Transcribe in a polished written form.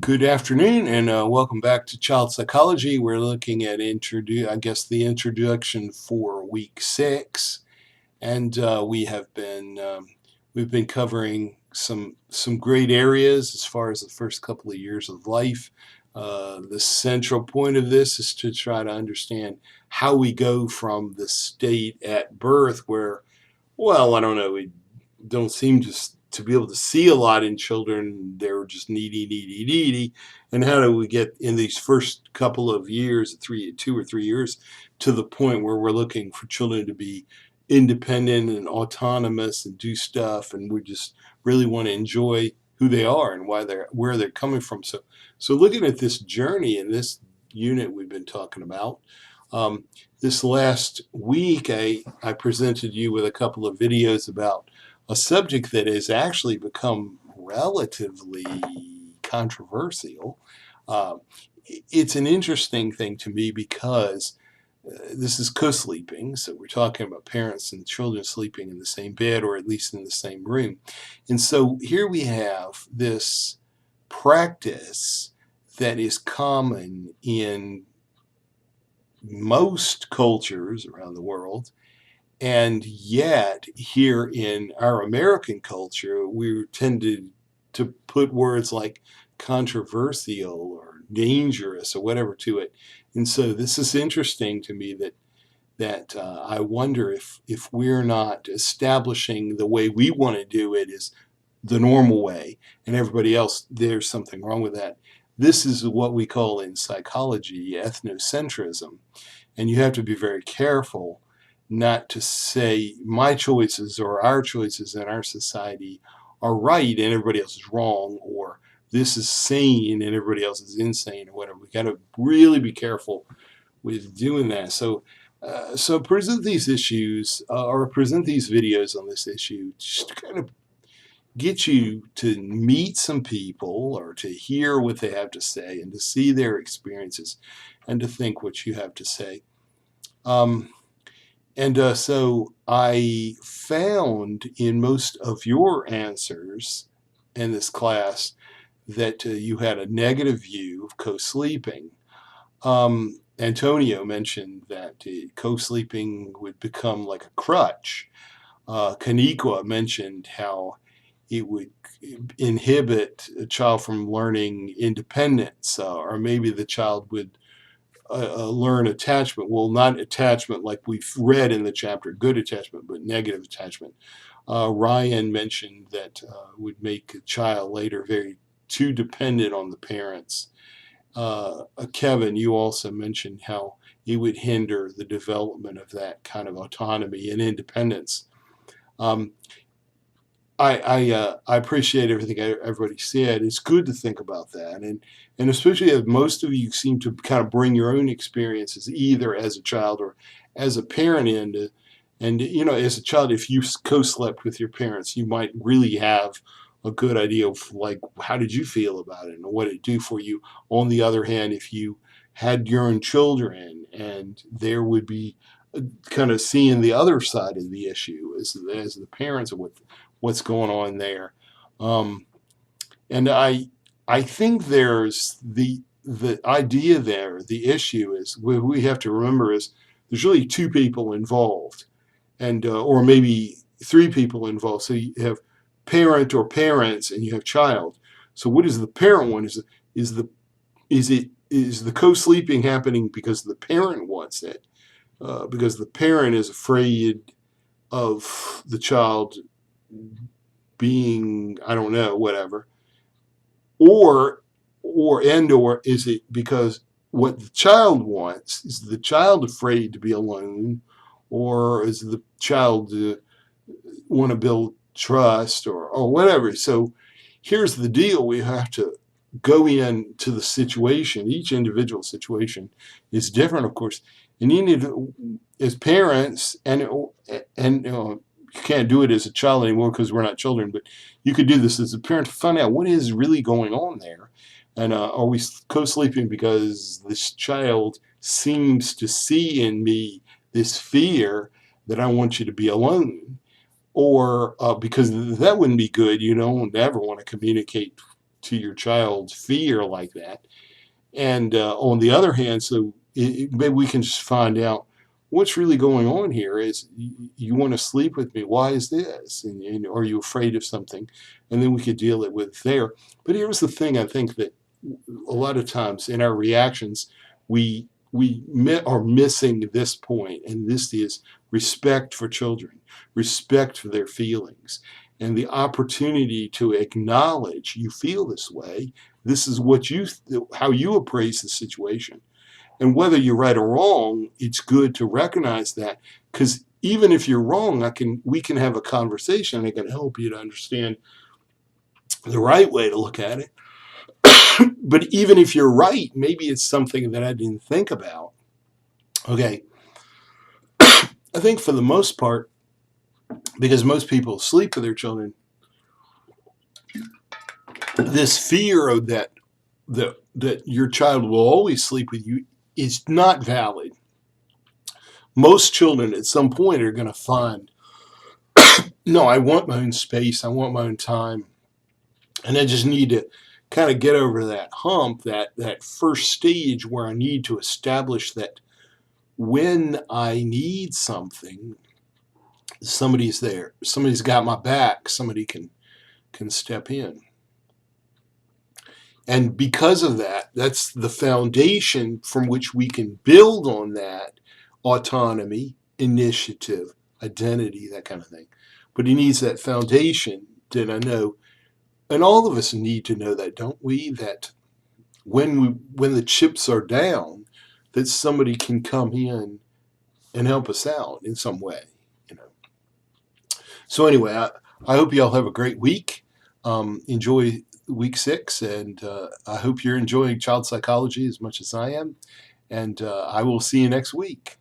Good afternoon, and welcome back to Child Psychology. We're looking at the introduction for week 6, and we've been covering some great areas as far as the first couple of years of life. The central point of this is to try to understand how we go from the state at birth, where, well, I don't know, we don't seem to be able to see a lot in children. They're just needy. And how do we get in these first couple of years, 2 or 3 years, to the point where we're looking for children to be independent and autonomous and do stuff, and we just really want to enjoy who they are and where they're coming from. So looking at this journey in this unit we've been talking about. This last week, I presented you with a couple of videos about a subject that has actually become relatively controversial. Uh, it's an interesting thing to me because this is co-sleeping, so we're talking about parents and children sleeping in the same bed or at least in the same room. And so here we have this practice that is common in most cultures around the world, and yet here in our American culture we tended to put words like controversial or dangerous or whatever to it. And so this is interesting to me that I wonder if we're not establishing the way we want to do it is the normal way, and everybody else, there's something wrong with that. This is what we call in psychology ethnocentrism, and you have to be very careful not to say my choices or our choices in our society are right and everybody else is wrong, or this is sane and everybody else is insane, or whatever. We got to really be careful with doing that. So present these issues or present these videos on this issue just to kind of get you to meet some people or to hear what they have to say and to see their experiences and to think what you have to say. So I found in most of your answers in this class that you had a negative view of co-sleeping. Antonio mentioned that co-sleeping would become like a crutch. Kanikwa mentioned how it would inhibit a child from learning independence, or maybe the child would learn attachment. Well, not attachment like we've read in the chapter, good attachment, but negative attachment. Ryan mentioned that would make a child later very too dependent on the parents. Kevin, you also mentioned how it would hinder the development of that kind of autonomy and independence. I appreciate everything everybody said. It's good to think about that, and especially as most of you seem to kind of bring your own experiences either as a child or as a parent into. And as a child, if you co-slept with your parents, you might really have a good idea of like how did you feel about it and what it do for you. On the other hand, if you had your own children, and there would be kind of seeing the other side of the issue as the parents of what's going on there. And I think there's the idea there, the issue is what we have to remember is there's really two people involved, and or maybe three people involved. So you have parent or parents, and you have child. So what is the parent one? Is the co-sleeping happening because the parent wants it, because the parent is afraid of the child being, I don't know, whatever, or is it because what the child wants? Is the child afraid to be alone, or is the child want to build trust, or whatever? So here's the deal: we have to go into the situation. Each individual situation is different, of course, and you need to, as parents, and you can't do it as a child anymore because we're not children, but you could do this as a parent to find out what is really going on there. And are we co-sleeping because this child seems to see in me this fear that I want you to be alone? Or because that wouldn't be good. You don't ever want to communicate your child's fear like that. And on the other hand, so maybe we can just find out what's really going on here. Is you want to sleep with me? Why is this? And are you afraid of something? And then we could deal it with there. But here's the thing: I think that a lot of times in our reactions, we are missing this point, and this is respect for children, respect for their feelings, and the opportunity to acknowledge you feel this way. This is how you appraise the situation. And whether you're right or wrong, it's good to recognize that, because even if you're wrong, we can have a conversation. I can help you to understand the right way to look at it. But even if you're right, maybe it's something that I didn't think about. Okay. I think for the most part, because most people sleep with their children, this fear of that your child will always sleep with you is not valid. Most children at some point are going to find, no, I want my own space, I want my own time, and I just need to kind of get over that hump, that first stage where I need to establish that when I need something, somebody's there, somebody's got my back, somebody can step in. And because of that, that's the foundation from which we can build on that autonomy, initiative, identity, that kind of thing. But he needs that foundation that I know, and all of us need to know that, don't we? That when the chips are down, that somebody can come in and help us out in some way, you know. So anyway, I hope you all have a great week. Enjoy week 6, and I hope you're enjoying child psychology as much as I am. And I will see you next week.